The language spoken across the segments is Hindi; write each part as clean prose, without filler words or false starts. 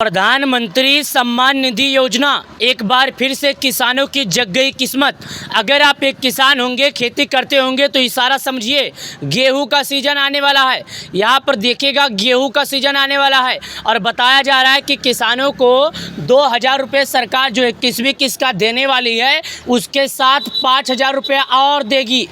प्रधानमंत्री सम्मान निधि योजना एक बार फिर से किसानों की जग गई किस्मत। अगर आप एक किसान होंगे, खेती करते होंगे तो इशारा समझिए, गेहूं का सीज़न आने वाला है। यहाँ पर देखिएगा, गेहूं का सीज़न आने वाला है और बताया जा रहा है कि किसानों को 2,000 रुपये सरकार जो 21वीं किस्त का देने वाली है, उसके साथ 5,000 रुपये और देगी।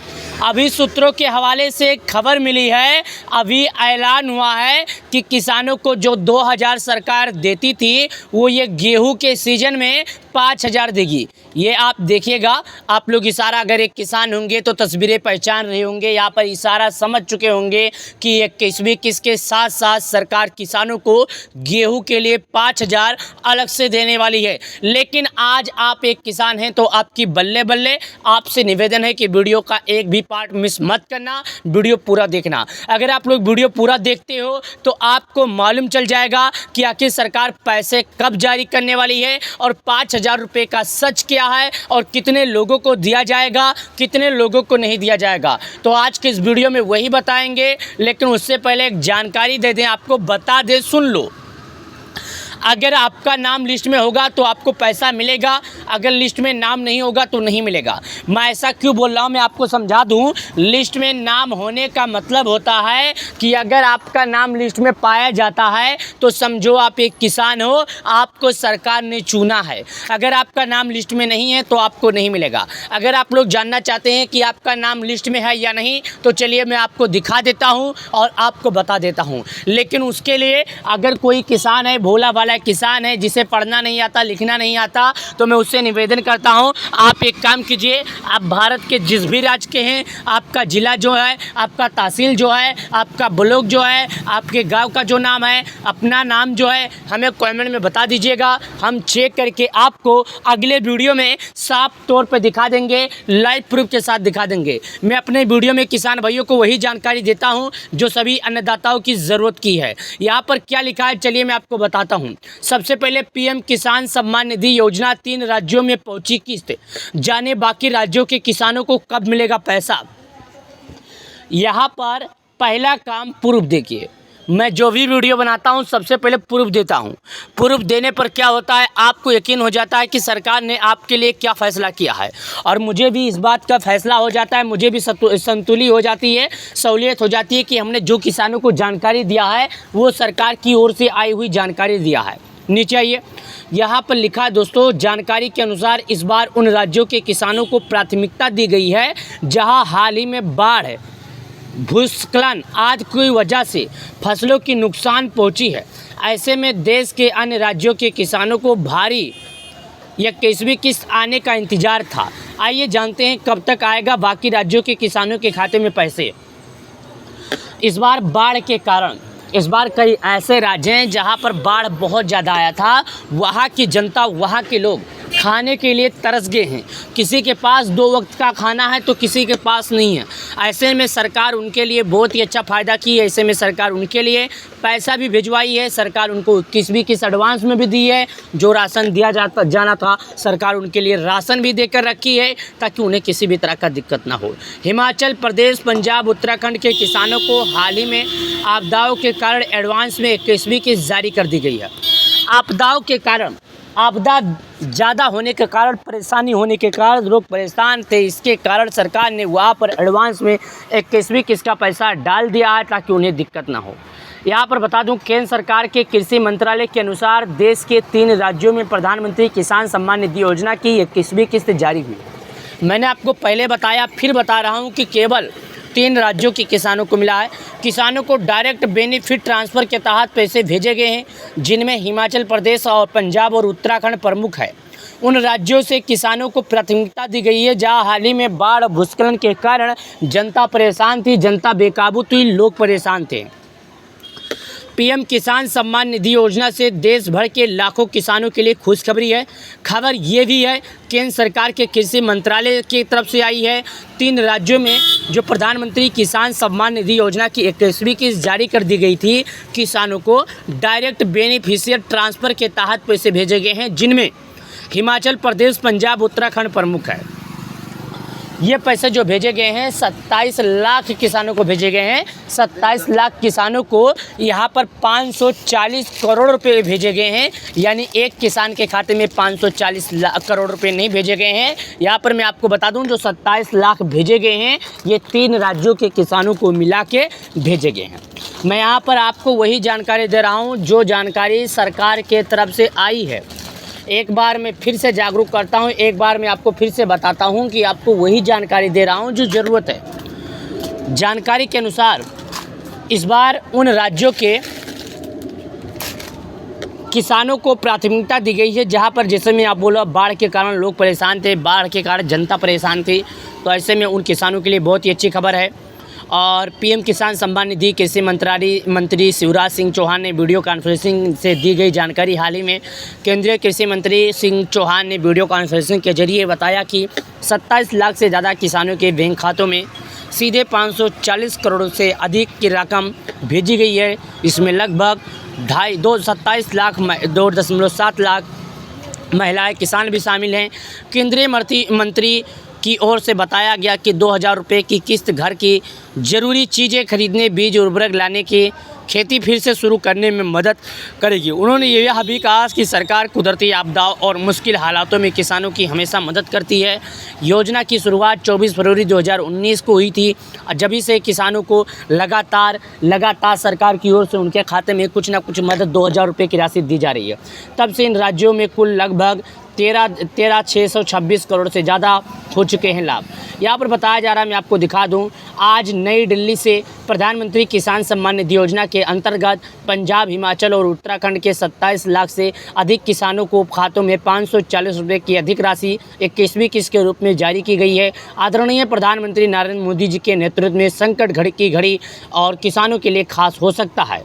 अभी सूत्रों के हवाले से खबर मिली है, अभी ऐलान हुआ है कि किसानों को जो 2,000 सरकार देती थी, वो ये गेहूं के सीज़न में 5,000 देगी। ये आप देखिएगा, आप लोग इशारा, अगर एक किसान होंगे तो तस्वीरें पहचान रहे होंगे, यहाँ पर इशारा समझ चुके होंगे कि 21वीं किस्त के साथ साथ सरकार किसानों को गेहूं के लिए 5,000 अलग से देने वाली है। लेकिन आज आप एक किसान हैं तो आपकी बल्ले बल्ले। आपसे निवेदन है कि वीडियो का एक भी पार्ट मिस मत करना, वीडियो पूरा देखना। अगर आप लोग वीडियो पूरा देखते हो तो आपको मालूम चल जाएगा कि आखिर सरकार पैसे कब जारी करने वाली है और 5,000 रुपये का सच क्या है और कितने लोगों को दिया जाएगा, कितने लोगों को नहीं दिया जाएगा। तो आज के इस वीडियो में वही बताएंगे, लेकिन उससे पहले एक जानकारी दे दें, आपको बता दें, सुन लो। अगर आपका नाम लिस्ट में होगा तो आपको पैसा मिलेगा, अगर लिस्ट में नाम नहीं होगा तो नहीं मिलेगा। मैं ऐसा क्यों बोल रहा हूँ, मैं आपको समझा दूँ। लिस्ट में नाम होने का मतलब होता है कि अगर आपका नाम लिस्ट में पाया जाता है तो समझो आप एक किसान हो, आपको सरकार ने चुना है। अगर आपका नाम लिस्ट में नहीं है तो आपको नहीं मिलेगा। अगर आप लोग जानना चाहते हैं कि आपका नाम लिस्ट में है या नहीं, तो चलिए मैं आपको दिखा देता हूँ और आपको बता देता हूँ। लेकिन उसके लिए अगर कोई किसान है, भोला वाला किसान है, जिसे पढ़ना नहीं आता, लिखना नहीं आता, तो मैं उससे निवेदन करता हूं, आप एक काम कीजिए, आप भारत के जिस भी राज्य के हैं, आपका ज़िला जो है, आपका तहसील जो है, आपका ब्लॉक जो है, आपके गांव का जो नाम है, अपना नाम जो है, हमें कमेंट में बता दीजिएगा। हम चेक करके आपको अगले वीडियो में साफ तौर पर दिखा देंगे, लाइव प्रूफ के साथ दिखा देंगे। मैं अपने वीडियो में किसान भाइयों को वही जानकारी देता हूँ जो सभी अन्नदाताओं की ज़रूरत की है। यहाँ पर क्या लिखा है, चलिए मैं आपको बताता हूँ। सबसे पहले पीएम किसान सम्मान निधि योजना 3 राज्यों में पहुंची किस्त, जाने बाकी राज्यों के किसानों को कब मिलेगा पैसा। यहाँ पर पहला काम प्रूफ देखिए। मैं जो भी वीडियो बनाता हूँ सबसे पहले प्रूफ देता हूँ। प्रूफ देने पर क्या होता है, आपको यकीन हो जाता है कि सरकार ने आपके लिए क्या फ़ैसला किया है, और मुझे भी इस बात का फ़ैसला हो जाता है, मुझे भी संतुली हो जाती है, सहूलियत हो जाती है कि हमने जो किसानों को जानकारी दिया है वो सरकार की ओर से आई हुई जानकारी दिया है। नीचे आइए, यहाँ पर लिखा है दोस्तों, जानकारी के अनुसार इस बार उन राज्यों के किसानों को प्राथमिकता दी गई है जहाँ हाल ही में बाढ़, भूस्खलन आदि की वजह से फसलों की नुकसान पहुंची है। ऐसे में देश के अन्य राज्यों के किसानों को भारी 21वीं किस्त आने का इंतजार था। आइए जानते हैं कब तक आएगा बाकी राज्यों के किसानों के खाते में पैसे। इस बार बाढ़ के कारण, इस बार कई ऐसे राज्य हैं जहां पर बाढ़ बहुत ज़्यादा आया था। वहां की जनता, वहां के लोग खाने के लिए तरस गए हैं। किसी के पास 2 वक्त का खाना है तो किसी के पास नहीं है। ऐसे में सरकार उनके लिए बहुत ही अच्छा फ़ायदा की है। ऐसे में सरकार उनके लिए पैसा भी भिजवाई है। सरकार उनको 21वीं किस्त एडवांस में भी दी है। जो राशन दिया जाना था, सरकार उनके लिए राशन भी देकर रखी है ताकि उन्हें किसी भी तरह का दिक्कत ना हो। हिमाचल प्रदेश, पंजाब, उत्तराखंड के किसानों को हाल ही में आपदाओं के कारण एडवांस में 21वीं किस्त जारी कर दी गई है। आपदाओं के कारण, आपदा ज़्यादा होने के कारण, परेशानी होने के कारण लोग परेशान थे, इसके कारण सरकार ने वहाँ पर एडवांस में 21वीं किस्त का पैसा डाल दिया है ताकि उन्हें दिक्कत ना हो। यहाँ पर बता दूं, केंद्र सरकार के कृषि मंत्रालय के अनुसार देश के 3 राज्यों में प्रधानमंत्री किसान सम्मान निधि योजना की 21वीं किस्त जारी हुई। मैंने आपको पहले बताया, फिर बता रहा हूँ कि केवल 3 राज्यों के किसानों को मिला है। किसानों को डायरेक्ट बेनिफिट ट्रांसफ़र के तहत पैसे भेजे गए हैं, जिनमें हिमाचल प्रदेश और पंजाब और उत्तराखंड प्रमुख है। उन राज्यों से किसानों को प्राथमिकता दी गई है जहां हाल ही में बाढ़, भूस्खलन के कारण जनता परेशान थी, जनता बेकाबू थी, लोग परेशान थे। पीएम किसान सम्मान निधि योजना से देश भर के लाखों किसानों के लिए खुशखबरी है। खबर ये भी है, केंद्र सरकार के कृषि मंत्रालय की तरफ से आई है। 3 राज्यों में जो प्रधानमंत्री किसान सम्मान निधि योजना की 21वीं किस्त जारी कर दी गई थी, किसानों को डायरेक्ट बेनिफिशियर ट्रांसफ़र के तहत पैसे भेजे गए हैं, जिनमें हिमाचल प्रदेश, पंजाब, उत्तराखंड प्रमुख है। ये पैसे जो भेजे गए हैं 27 लाख किसानों को भेजे गए हैं। 27 लाख किसानों को यहाँ पर 540 करोड़ रुपए भेजे गए हैं, यानी एक किसान के खाते में 540 करोड़ रुपए नहीं भेजे गए हैं। यहाँ पर मैं आपको बता दूं जो 27 लाख भेजे गए हैं ये 3 राज्यों के किसानों को मिला के भेजे गए हैं। मैं यहाँ पर आपको वही जानकारी दे रहा हूँ जो जानकारी सरकार के तरफ से आई है। एक बार मैं फिर से जागरूक करता हूँ, एक बार मैं आपको फिर से बताता हूँ कि आपको वही जानकारी दे रहा हूँ जो ज़रूरत है। जानकारी के अनुसार इस बार उन राज्यों के किसानों को प्राथमिकता दी गई है जहाँ पर जैसे में आप बोला बाढ़ के कारण लोग परेशान थे, बाढ़ के कारण जनता परेशान थी, तो ऐसे में उन किसानों के लिए बहुत ही अच्छी खबर है। और पीएम किसान सम्मान निधि कृषि मंत्री शिवराज सिंह चौहान ने वीडियो कॉन्फ्रेंसिंग से दी गई जानकारी। हाल ही में केंद्रीय कृषि मंत्री सिंह चौहान ने वीडियो कॉन्फ्रेंसिंग के जरिए बताया कि 27 लाख से ज़्यादा किसानों के बैंक खातों में सीधे 540 करोड़ से अधिक की रकम भेजी गई है। इसमें लगभग 27 लाख 2.7 लाख महिलाएं किसान भी शामिल हैं। केंद्रीय मंत्री की ओर से बताया गया कि 2000 रुपये की किस्त घर की ज़रूरी चीज़ें खरीदने, बीज उर्वरक लाने की, खेती फिर से शुरू करने में मदद करेगी। उन्होंने यह भी कहा कि सरकार कुदरती आपदाओं और मुश्किल हालातों में किसानों की हमेशा मदद करती है। योजना की शुरुआत 24 फरवरी 2019 को हुई थी। जभी से किसानों को लगातार सरकार की ओर से उनके खाते में कुछ ना कुछ मदद 2000 रुपये की राशि दी जा रही है। तब से इन राज्यों में कुल लगभग 13,626 करोड़ से ज़्यादा हो चुके हैं लाभ। यहाँ पर बताया जा रहा है, मैं आपको दिखा दूँ, आज नई दिल्ली से प्रधानमंत्री किसान सम्मान निधि योजना के अंतर्गत पंजाब, हिमाचल और उत्तराखंड के 27 लाख से अधिक किसानों को खातों में 540 रुपये की अधिक राशि 21वीं किस्त के रूप में जारी की गई है। आदरणीय प्रधानमंत्री नरेंद्र मोदी जी के नेतृत्व में संकट की घड़ी और किसानों के लिए खास हो सकता है।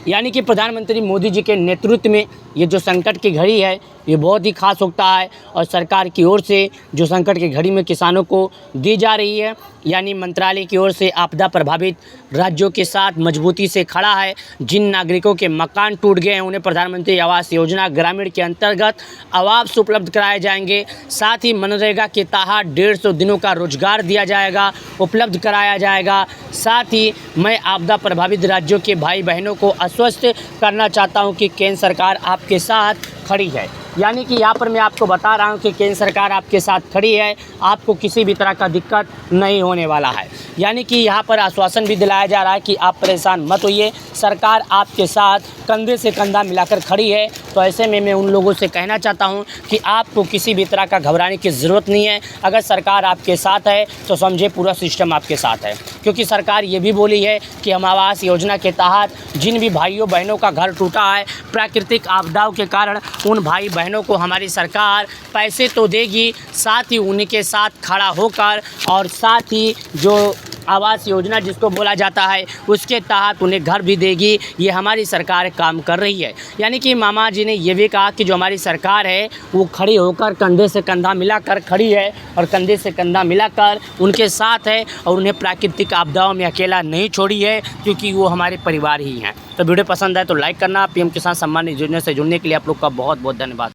यानी कि प्रधानमंत्री मोदी जी के नेतृत्व में ये जो संकट की घड़ी है ये बहुत ही खास होता है और सरकार की ओर से जो संकट की घड़ी में किसानों को दी जा रही है, यानी मंत्रालय की ओर से आपदा प्रभावित राज्यों के साथ मजबूती से खड़ा है। जिन नागरिकों के मकान टूट गए हैं उन्हें प्रधानमंत्री आवास योजना ग्रामीण के अंतर्गत आवास उपलब्ध कराए जाएंगे। साथ ही मनरेगा के तहत 150 दिनों का रोजगार दिया जाएगा, उपलब्ध कराया जाएगा। साथ ही मैं आपदा प्रभावित राज्यों के भाई बहनों को आश्वस्त करना चाहता हूं कि केंद्र सरकार आपके साथ खड़ी है। यानी कि यहाँ पर मैं आपको बता रहा हूँ कि केंद्र सरकार आपके साथ खड़ी है, आपको किसी भी तरह का दिक्कत नहीं होने वाला है। यानी कि यहाँ पर आश्वासन भी दिलाया जा रहा है कि आप परेशान मत होइए, सरकार आपके साथ कंधे से कंधा मिलाकर खड़ी है। तो ऐसे में मैं उन लोगों से कहना चाहता हूँ कि आपको किसी भी तरह का घबराने की ज़रूरत नहीं है। अगर सरकार आपके साथ है तो समझे पूरा सिस्टम आपके साथ है, क्योंकि सरकार ये भी बोली है कि हम आवास योजना के तहत जिन भी भाइयों बहनों का घर टूटा है प्राकृतिक आपदाओं के कारण, उन भाई बहनों को हमारी सरकार पैसे तो देगी, साथ ही उनके साथ खड़ा होकर और साथ ही जो आवास योजना जिसको बोला जाता है उसके तहत उन्हें घर भी देगी। ये हमारी सरकार काम कर रही है। यानी कि मामा जी ने ये भी कहा कि जो हमारी सरकार है वो खड़ी होकर कंधे से कंधा मिलाकर खड़ी है और कंधे से कंधा मिलाकर उनके साथ है और उन्हें प्राकृतिक आपदाओं में अकेला नहीं छोड़ी है, क्योंकि वो हमारे परिवार ही हैं। तो वीडियो पसंद आए तो लाइक करना। पीएम किसान सम्मान निधि योजना से जुड़ने के लिए आप लोग का बहुत बहुत धन्यवाद।